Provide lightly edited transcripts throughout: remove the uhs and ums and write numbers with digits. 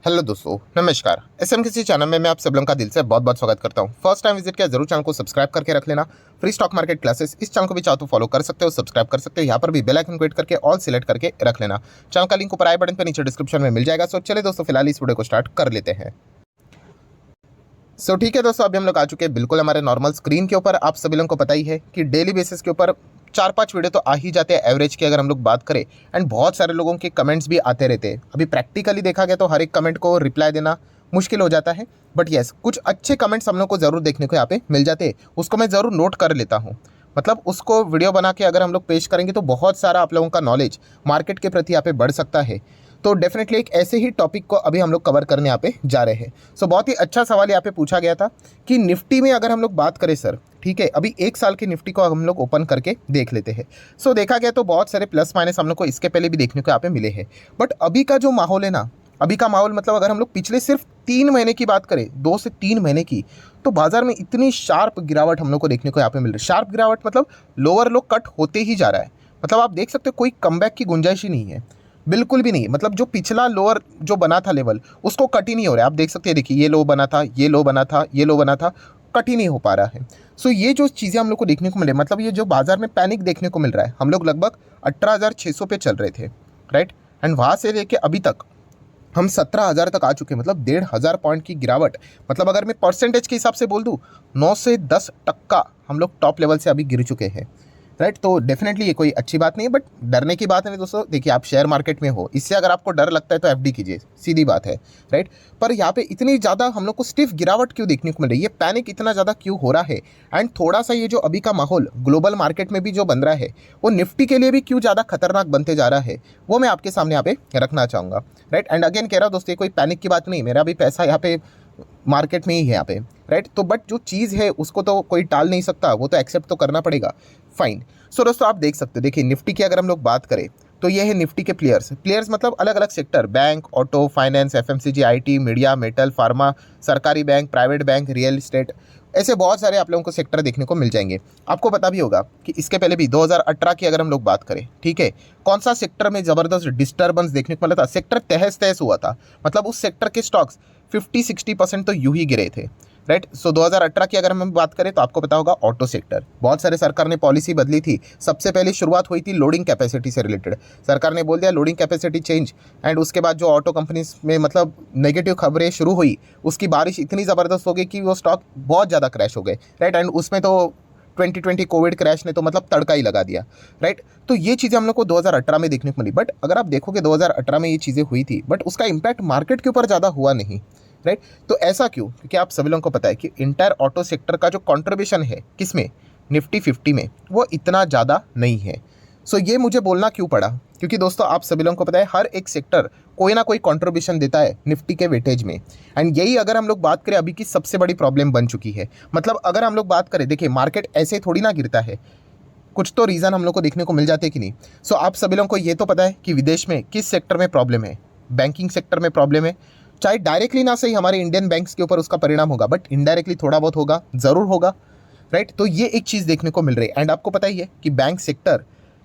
Hello दोस्तों, नमस्कार। SM किसी चैनल में मैं आप सब लोगों का दिल से बहुत बहुत स्वागत करता हूं। फर्स्ट टाइम विजिट किया जरूर चैनल को सब्सक्राइब करके रख लेना। फ्री स्टॉक मार्केट क्लासेस इस चैनल को भी चाहो तो फॉलो कर सकते हो, सब्सक्राइब कर सकते हो। यहाँ पर भी बेल आइकन क्लिक करके ऑल सिलेक्ट करके रख लेना। चैनल का लिंक ऊपर आई बटन पे नीचे डिस्क्रिप्शन में मिल जाएगा। सो चलिए दोस्तों, फिलहाल इस वीडियो को स्टार्ट कर लेते हैं। ठीक है दोस्तों, अभी हम लोग आ चुके हैं बिल्कुल हमारे नॉर्मल स्क्रीन के ऊपर। आप सभी लोगों को पता ही है कि डेली बेसिस के ऊपर 4-5 वीडियो तो आ ही जाते हैं एवरेज की अगर हम लोग बात करें। एंड बहुत सारे लोगों के कमेंट्स भी आते रहते हैं। अभी प्रैक्टिकली देखा गया तो हर एक कमेंट को रिप्लाई देना मुश्किल हो जाता है, बट येस कुछ अच्छे कमेंट्स हम लोग को ज़रूर देखने को यहाँ पे मिल जाते हैं। उसको मैं ज़रूर नोट कर लेता हूँ। मतलब उसको वीडियो बना के अगर हम लोग पेश करेंगे तो बहुत सारा आप लोगों का नॉलेज मार्केट के प्रति यहाँ पे बढ़ सकता है। तो डेफिनेटली एक ऐसे ही टॉपिक को अभी हम लोग कवर करने यहाँ पे जा रहे हैं। बहुत ही अच्छा सवाल यहाँ पे पूछा गया था कि निफ्टी में अगर हम लोग बात करें सर, ठीक है, अभी एक साल की निफ्टी को हम लोग ओपन करके देख लेते हैं। देखा गया तो बहुत सारे प्लस माइनस हम लोग को इसके पहले भी देखने को यहाँ पे मिले हैं। बट अभी का जो माहौल है ना, अभी का माहौल मतलब अगर हम लोग पिछले सिर्फ 3 महीने की बात करें, 2 से 3 महीने की, तो बाजार में इतनी शार्प गिरावट हम लोग को देखने को यहाँ पे मिल रही है। शार्प गिरावट मतलब लोअर लो कट होते ही जा रहा है। मतलब आप देख सकते हो कोई कमबैक की गुंजाइश ही नहीं है, बिल्कुल भी नहीं। मतलब जो पिछला लोअर जो बना था लेवल, उसको कट ही नहीं हो रहा है। आप देख सकते हैं, देखिए ये लो बना था, ये लो बना था, ये लो बना था, कट ही नहीं हो पा रहा है। ये जो चीज़ें हम लोग को देखने को मिले, मतलब ये जो बाजार में पैनिक देखने को मिल रहा है। हम लोग लगभग 18,600 पे चल रहे थे, राइट। एंड वहाँ से लेके अभी तक हम 17,000 तक आ चुके हैं। मतलब 1,500 पॉइंट की गिरावट। मतलब अगर मैं परसेंटेज के हिसाब से बोल दूँ, 9 से 10% हम लोग टॉप लेवल से अभी गिर चुके हैं, राइट। तो डेफिनेटली ये कोई अच्छी बात नहीं है, बट डरने की बात नहीं दोस्तों। देखिए, आप शेयर मार्केट में हो, इससे अगर आपको डर लगता है तो एफडी कीजिए, सीधी बात है, राइट। पर यहाँ पे इतनी ज़्यादा हम लोग को स्टिफ गिरावट क्यों देखने को मिल रही है, ये पैनिक इतना ज़्यादा क्यों हो रहा है। एंड थोड़ा सा ये जो अभी का माहौल ग्लोबल मार्केट में भी जो बन रहा है, वो निफ्टी के लिए भी क्यों ज़्यादा खतरनाक बनते जा रहा है, वो मैं आपके सामने यहाँ पे रखना चाहूँगा, राइट। एंड अगेन कह रहा हूँ दोस्तों, ये कोई पैनिक की बात नहीं, मेरा भी पैसा यहाँ पे मार्केट में ही है यहाँ पे, राइट। तो बट जो चीज़ है उसको तो कोई टाल नहीं सकता, वो तो एक्सेप्ट तो करना पड़ेगा, फाइन। दोस्तों आप देख सकते हो, देखिए निफ्टी की अगर हम लोग बात करें तो ये है निफ्टी के प्लेयर्स मतलब अलग अलग sector, bank, auto, finance, FMCG, IT, media, metal, pharma, सरकारी bank, private bank, real estate, ऐसे बहुत सारे आप लोगों को सेक्टर देखने को मिल जाएंगे। आपको पता भी होगा कि इसके पहले भी 2018 की अगर हम लोग बात करें, ठीक है, कौन सा सेक्टर में ज़बरदस्त डिस्टर्बेंस देखने को मिला था, सेक्टर तहस तहस हुआ था। मतलब उस सेक्टर के स्टॉक्स 50-60% तो यूं ही गिरे थे, राइट। 2018 की अगर हम बात करें तो आपको पता होगा ऑटो सेक्टर, बहुत सारे सरकार ने पॉलिसी बदली थी। सबसे पहले शुरुआत हुई थी लोडिंग कैपेसिटी से रिलेटेड। सरकार ने बोल दिया लोडिंग कैपेसिटी चेंज, एंड उसके बाद जो ऑटो कंपनीज में मतलब नेगेटिव खबरें शुरू हुई, उसकी बारिश इतनी ज़बरदस्त हो गई कि वो स्टॉक बहुत ज़्यादा क्रैश हो गए, राइट। एंड उसमें तो 2020 कोविड क्रैश ने तो मतलब तड़का ही लगा दिया, राइट। तो ये चीज़ें हम लोग को 2018 में देखने को मिली। बट अगर आप देखोगे 2018 में ये चीज़ें हुई थी, बट उसका इम्पैक्ट मार्केट के ऊपर ज़्यादा हुआ नहीं, राइट। तो ऐसा क्यों? क्योंकि आप सभी लोगों को पता है कि इंटायर ऑटो सेक्टर का जो कंट्रीब्यूशन है किसमें, निफ्टी 50 में, वो इतना ज़्यादा नहीं है। ये मुझे बोलना क्यों पड़ा, क्योंकि दोस्तों आप सभी लोगों को पता है हर एक सेक्टर कोई ना कोई कंट्रीब्यूशन देता है निफ्टी के वेटेज में। एंड यही अगर हम लोग बात करें अभी की सबसे बड़ी प्रॉब्लम बन चुकी है। मतलब अगर हम लोग बात करें, देखिए मार्केट ऐसे थोड़ी ना गिरता है, कुछ तो रीज़न हम लोग को देखने को मिल जाते कि नहीं। आप सभी लोगों को ये तो पता है कि विदेश में किस सेक्टर में प्रॉब्लम है, बैंकिंग सेक्टर में प्रॉब्लम है। चाहे डायरेक्टली ना सही हमारे इंडियन बैंक्स के ऊपर उसका परिणाम होगा, बट इनडायरेक्टली थोड़ा बहुत होगा, ज़रूर होगा, राइट। तो ये एक चीज़ देखने को मिल रही है। एंड आपको पता ही है कि बैंक सेक्टर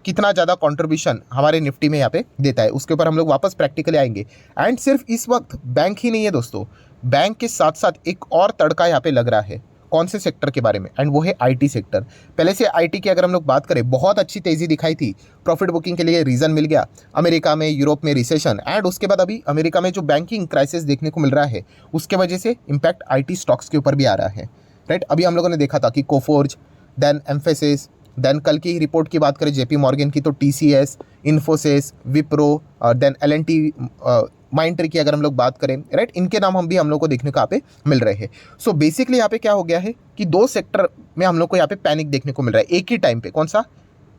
कितना ज़्यादा कंट्रीब्यूशन हमारे निफ्टी में यहाँ पे देता है, उसके ऊपर हम लोग वापस प्रैक्टिकली आएंगे। एंड सिर्फ इस वक्त बैंक ही नहीं है दोस्तों, बैंक के साथ साथ एक और तड़का यहाँ पे लग रहा है। कौन से सेक्टर के बारे में? एंड वो है आईटी सेक्टर। पहले से आईटी की अगर हम लोग बात करें, बहुत अच्छी तेज़ी दिखाई थी, प्रॉफिट बुकिंग के लिए रीज़न मिल गया। अमेरिका में, यूरोप में रिसेशन, एंड उसके बाद अभी अमेरिका में जो बैंकिंग क्राइसिस देखने को मिल रहा है, उसके वजह से इम्पैक्ट आईटी स्टॉक्स के ऊपर भी आ रहा है, राइट। अभी हम लोगों ने देखा था कि कोफोर्ज, देन एम्फेसिस, देन कल की रिपोर्ट की बात करें जेपी मॉर्गन की, तो TCS, Infosys, Wipro, then L&T, Mindtree की अगर हम लोग बात करें, राइट, इनके नाम हम लोग को देखने को यहाँ पे मिल रहे हैं। बेसिकली यहाँ पे क्या हो गया है कि दो सेक्टर में हम लोग को यहाँ पे पैनिक देखने को मिल रहा है एक ही टाइम पे। कौन सा?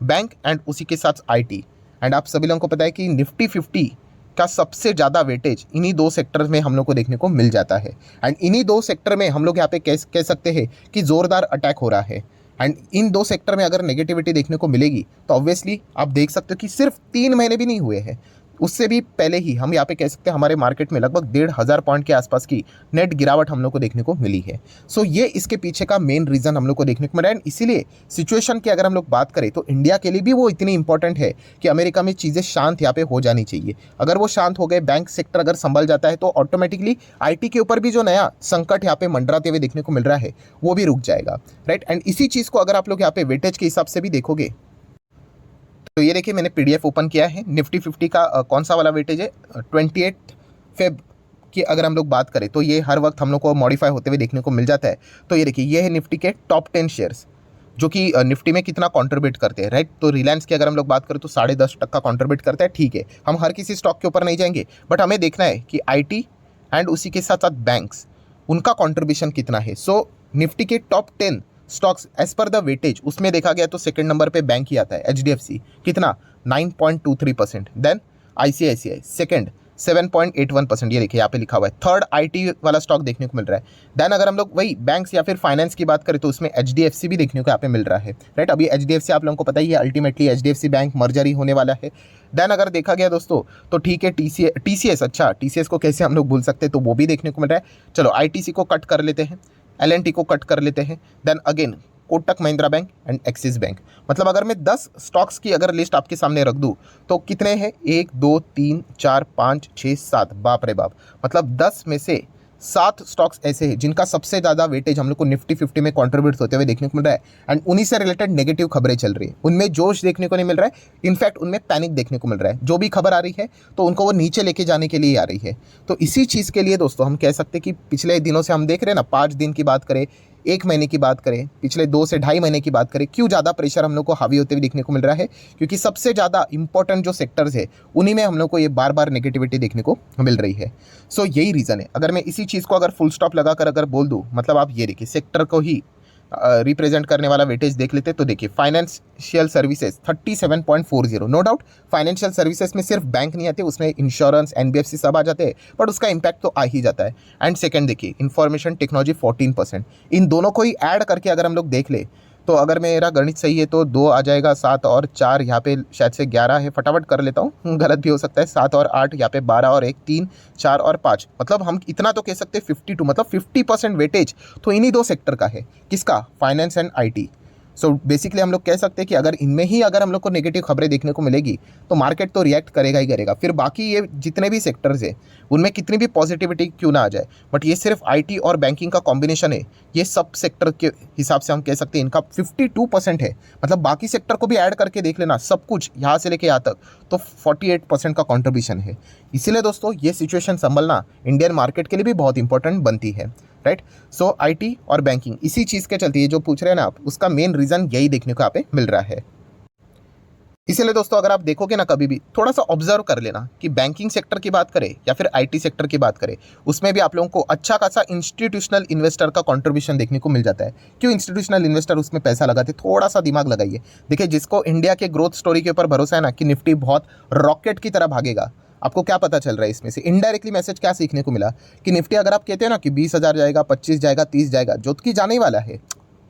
बैंक, एंड उसी के साथ आईटी। एंड आप सभी लोगों को पता है कि निफ्टी 50 का सबसे ज़्यादा वेटेज इन्हीं दो सेक्टर में हम लोग को देखने को मिल जाता है। एंड इन्हीं दो सेक्टर में हम लोग यहाँ पे कह सकते हैं कि ज़ोरदार अटैक हो रहा है। एंड इन दो सेक्टर में अगर नेगेटिविटी देखने को मिलेगी तो ऑब्वियसली आप देख सकते हो कि सिर्फ 3 महीने भी नहीं हुए हैं, उससे भी पहले ही हम यहाँ पे कह सकते हैं हमारे मार्केट में लगभग 1,500 पॉइंट के आसपास की नेट गिरावट हम लोग को देखने को मिली है। सो ये इसके पीछे का मेन रीज़न हम लोग को देखने को मिला है। इसीलिए सिचुएशन की अगर हम लोग बात करें तो इंडिया के लिए भी वो इतनी इंपॉर्टेंट है कि अमेरिका में चीज़ें शांत यहाँ पे हो जानी चाहिए। अगर वो शांत हो गए, बैंक सेक्टर अगर संभल जाता है, तो ऑटोमेटिकली आईटी के ऊपर भी जो नया संकट यहाँ पे मंडराते हुए देखने को मिल रहा है वो भी रुक जाएगा, राइट। एंड इसी चीज़ को अगर आप लोग यहाँ पे वेटेज के हिसाब से भी देखोगे तो ये देखिए मैंने पीडीएफ ओपन किया है। निफ्टी 50 का कौन सा वाला वेटेज है, 28 फेब की अगर हम लोग बात करें तो ये हर वक्त हम लोग को मॉडिफाई होते हुए देखने को मिल जाता है। तो ये देखिए ये है निफ्टी के टॉप 10 शेयर्स जो कि निफ्टी में कितना कंट्रीब्यूट करते हैं, राइट। तो रिलायंस की अगर हम लोग बात करें तो 10.5% कंट्रीब्यूट करता है, ठीक है। हम हर किसी स्टॉक के ऊपर नहीं जाएंगे, बट हमें देखना है कि आईटी एंड उसी के साथ साथ बैंक्स, उनका कॉन्ट्रीब्यूशन कितना है। सो निफ्टी के top 10 stocks as per the weightage उसमें देखा गया तो सेकंड नंबर पे बैंक ही आता है, एचडीएफसी कितना 9.23%, देन आईसीआईसीआई सेकंड 7.81%, ये देखिए यहाँ पे लिखा हुआ है। थर्ड आईटी वाला स्टॉक देखने को मिल रहा है। देन अगर हम लोग वही बैंक्स या फिर फाइनेंस की बात करें तो उसमें एचडीएफसी भी देखने को यहाँ पे मिल रहा है, राइट। अभी एचडीएफसी आप लोगों को पता ही है, अल्टीमेटली एचडीएफसी बैंक मर्जर ही होने वाला है। देन अगर देखा गया दोस्तों तो ठीक है टीसीएस, अच्छा टीसीएस को कैसे हम लोग भूल सकते हैं, तो वो भी देखने को मिल रहा है। चलो आईटीसी को कट कर लेते हैं, एलएनटी को कट कर लेते हैं, then again Kotak Mahindra bank and Axis bank. मतलब अगर मैं 10 स्टॉक्स की अगर लिस्ट आपके सामने रख दूं तो कितने हैं, 1 2 3 4 5 6 7, बाप रे बाप। मतलब 10 में से 7 स्टॉक्स ऐसे हैं जिनका सबसे ज़्यादा वेटेज हम लोग को निफ्टी 50 में कंट्रीब्यूट होते हुए देखने को मिल रहा है। एंड उन्हीं से रिलेटेड नेगेटिव खबरें चल रही है, उनमें जोश देखने को नहीं मिल रहा है, इनफैक्ट उनमें पैनिक देखने को मिल रहा है। जो भी खबर आ रही है तो उनको वो नीचे लेके जाने के लिए आ रही है। तो इसी चीज़ के लिए दोस्तों हम कह सकते हैं कि पिछले दिनों से हम देख रहे हैं ना, 5 दिन की बात करें, 1 महीने की बात करें, पिछले 2 से ढाई महीने की बात करें, क्यों ज़्यादा प्रेशर हम लोग को हावी होते हुए देखने को मिल रहा है, क्योंकि सबसे ज़्यादा इंपॉर्टेंट जो सेक्टर्स है उन्हीं में हम लोग को ये बार बार नेगेटिविटी देखने को मिल रही है। सो यही रीज़न है। अगर मैं इसी चीज़ को अगर फुल स्टॉप लगाकर अगर बोल दूँ, मतलब आप ये देखिए सेक्टर को ही रिप्रेजेंट करने वाला वेटेज देख लेते तो देखिए financial services 37.40, no doubt financial services में सिर्फ बैंक नहीं आते, उसमें इंश्योरेंस एनबीएफसी सब आ जाते हैं, बट उसका इंपैक्ट तो आ ही जाता है। एंड सेकंड देखिए इंफॉर्मेशन टेक्नोलॉजी 14%, इन दोनों को ही ऐड करके अगर हम लोग देख ले तो अगर मेरा गणित सही है तो 2 आ जाएगा, 7 और 4 यहाँ पे शायद से 11 है, फटाफट कर लेता हूँ, गलत भी हो सकता है, 7 और 8 यहाँ पे 12 और 1 3 4 और 5, मतलब हम इतना तो कह सकते हैं 52, मतलब 50% वेटेज तो इन्हीं 2 सेक्टर का है। किसका, finance and IT. So basically हम लोग कह सकते हैं कि अगर इनमें ही अगर हम लोग को नेगेटिव खबरें देखने को मिलेगी तो मार्केट तो रिएक्ट करेगा ही करेगा। फिर बाकी ये जितने भी सेक्टर्स है उनमें कितनी भी पॉजिटिविटी क्यों ना आ जाए, बट ये सिर्फ आईटी और बैंकिंग का कॉम्बिनेशन है। ये सब सेक्टर के हिसाब से हम कह सकते हैं इनका 52% है, मतलब बाकी सेक्टर को भी ऐड करके देख लेना, सब कुछ यहाँ से लेके यहाँ तक, तो 48% का कॉन्ट्रीब्यूशन है। इसीलिए दोस्तों ये सिचुएशन संभलना इंडियन मार्केट के लिए भी बहुत इंपॉर्टेंट बनती है, राइट। सो आईटी और बैंकिंग इसी चीज़ के चलती है, जो पूछ रहे हैं ना आप, उसका मेन रीज़न यही देखने को यहाँ पे मिल रहा है। इसीलिए दोस्तों अगर आप देखोगे ना कभी भी थोड़ा सा ऑब्जर्व कर लेना कि बैंकिंग सेक्टर की बात करें या फिर आईटी सेक्टर की बात करें, उसमें भी आप लोगों को अच्छा खासा इंस्टीट्यूशनल इन्वेस्टर का कंट्रीब्यूशन देखने को मिल जाता है। क्यों इंस्टीट्यूशनल इन्वेस्टर उसमें पैसा लगाते, थोड़ा सा दिमाग लगाइए। देखिए जिसको इंडिया के ग्रोथ स्टोरी के ऊपर भरोसा है ना कि निफ्टी बहुत रॉकेट की तरह भागेगा, आपको क्या पता चल रहा है इसमें से, इनडायरेक्टली मैसेज क्या सीखने को मिला कि निफ्टी अगर आप कहते हैं ना कि 20,000 जाएगा, 25 जाएगा, 30 जाएगा, जो कि जाने ही वाला है,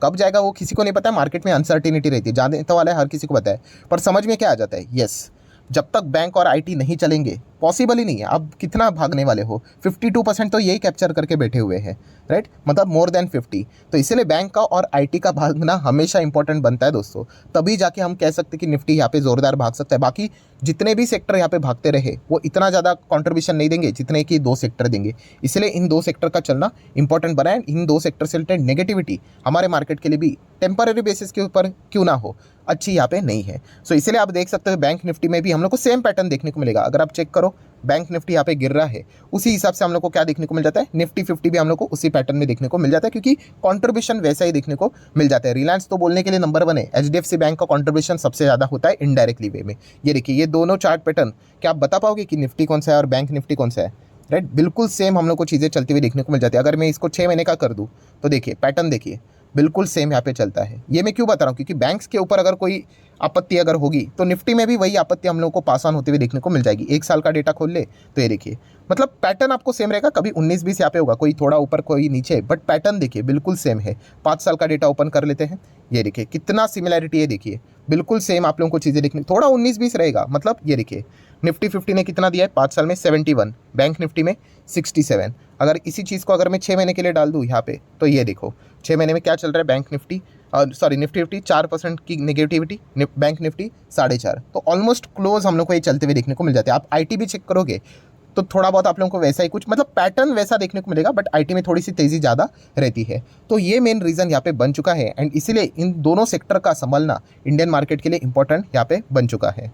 कब जाएगा वो किसी को नहीं पता है, मार्केट में अनसर्टिनिटी रहती है, जाने तो वाला है हर किसी को पता है, पर समझ में क्या आ जाता है, यस जब तक बैंक और आईटी नहीं चलेंगे पॉसिबल ही नहीं है। अब कितना भागने वाले हो, 52% तो यही कैप्चर करके बैठे हुए हैं, राइट, मतलब मोर देन 50। तो इसीलिए बैंक का और आईटी का भागना हमेशा इंपॉर्टेंट बनता है दोस्तों, तभी जाके हम कह सकते हैं कि निफ्टी यहाँ पे जोरदार भाग सकता है। बाकी जितने भी सेक्टर यहाँ पे भागते रहे वो इतना ज़्यादा कॉन्ट्रीब्यूशन नहीं देंगे जितने कि 2 सेक्टर देंगे। इसलिए इन 2 सेक्टर का चलना इंपॉर्टेंट बना है। इन 2 सेक्टर से रिलेटेड नेगेटिविटी हमारे मार्केट के लिए भी टेम्पररी बेसिस के ऊपर क्यों ना हो, अच्छी यहाँ पे नहीं है। सो इसलिए आप देख सकते हो बैंक निफ्टी में भी हम लोग को सेम पैटर्न देखने को मिलेगा। अगर आप चेक करो बैंक निफ्टी यहाँ पे गिर रहा है, उसी हिसाब से हम लोग को क्या देखने को मिल जाता है, निफ्टी 50 भी हम लोग को उसी पैटर्न में देखने को मिल जाता है, क्योंकि कंट्रीब्यूशन वैसा ही देखने को मिल जाता है। रिलायंस तो बोलने के लिए नंबर 1 है, एचडीएफसी बैंक का कंट्रीब्यूशन सबसे ज़्यादा होता है इनडायरेक्टली वे में। ये देखिए ये दोनों चार्ट पैटर्न, क्या आप बता पाओगे कि निफ्टी कौन सा है और बैंक निफ्टी कौन सा है, राइट। बिल्कुल सेम हम लोग को चीज़ें चलती हुई देखने को मिल जाती है। अगर मैं इसको 6 महीने का कर दूँ तो देखिए पैटर्न देखिए बिल्कुल सेम यहाँ पे चलता है। ये मैं क्यों बता रहा हूँ, क्योंकि बैंक्स के ऊपर अगर कोई आपत्ति अगर होगी तो निफ्टी में भी वही आपत्ति हम लोगों को पास ऑन होते हुए देखने को मिल जाएगी। 1 साल का डेटा खोल ले तो ये देखिए, मतलब पैटर्न आपको सेम रहेगा, कभी 19-20 यहाँ पे होगा, कोई थोड़ा ऊपर कोई नीचे, बट पैटर्न देखिए बिल्कुल सेम है। 5 साल का डेटा ओपन कर लेते हैं, ये देखिए कितना सिमिलैरिटी है, देखिए बिल्कुल सेम आप लोगों को चीज़ें देखने, थोड़ा 19-20 रहेगा, मतलब ये देखिए निफ्टी 50 ने कितना दिया है 5 साल में 71, बैंक निफ्टी में 67। अगर इसी चीज़ को अगर मैं 6 महीने के लिए डाल दूँ यहाँ पे, तो ये देखो 6 महीने में क्या चल रहा है, बैंक निफ्टी सॉरी निफ्टी 50 4% की नेगेटिविटी, बैंक निफ्टी 4.5। तो ऑलमोस्ट क्लोज हम लोग को ये चलते हुए देखने को मिल जाते हैं। आप आईटी भी चेक करोगे तो थोड़ा बहुत आप लोगों को वैसा ही कुछ मतलब पैटर्न वैसा देखने को मिलेगा, बट आईटी में थोड़ी सी तेज़ी ज़्यादा रहती है। तो ये मेन रीज़न यहाँ पे बन चुका है एंड इसीलिए इन दोनों सेक्टर का संभालना इंडियन मार्केट के लिए इंपॉर्टेंट यहाँ पे बन चुका है।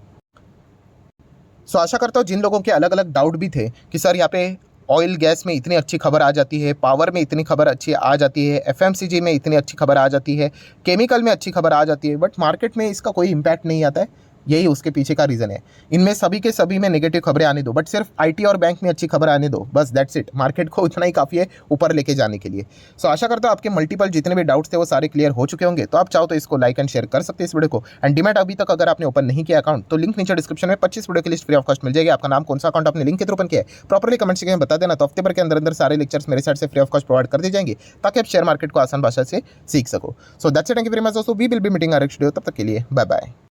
सो आशा करता हूँ जिन लोगों के अलग अलग डाउट भी थे कि सर यहाँ पे ऑयल गैस में इतनी अच्छी खबर आ जाती है, पावर में इतनी खबर अच्छी आ जाती है, एफएमसीजी में इतनी अच्छी खबर आ जाती है, केमिकल में अच्छी खबर आ जाती है, बट मार्केट में इसका कोई इम्पैक्ट नहीं आता है, यही उसके पीछे का रीज़न है। इनमें सभी के सभी में नेगेटिव खबरें आने दो, बट सिर्फ आईटी और बैंक में अच्छी खबर आने दो, बस दैट्स इट। मार्केट को उतना ही काफ़ी है ऊपर लेके जाने के लिए। सो आशा करता हूँ आपके मल्टीपल जितने भी डाउट्स थे वो सारे क्लियर हो चुके होंगे। तो आप चाहो तो इसको लाइक एंड शेयर कर सकते हैं इस वीडियो को। एंड डीमैट अभी तक अगर आपने ओपन नहीं किया अकाउंट, तो लिंक नीचे डिस्क्रिप्शन में 25 वीडियो की लिस्ट फ्री ऑफ कॉस्ट मिल जाएगी। आपका नाम कौन सा अकाउंट आपने लिंक के थ्रू ओपन किया है प्रॉपर्ली कमेंट सेक्शन में बता देना, तो हफ्ते भर के अंदर अंदर सारे लेक्चर्स मेरे साइड से फ्री ऑफ कॉस्ट प्रोवाइड कर दी जाएंगे, ताकि आप शेयर मार्केट को आसान भाषा से सीख सको। So that's it, thank you very much दोस्तों, we will be meeting our next video, तब तक के लिए बाय बाय।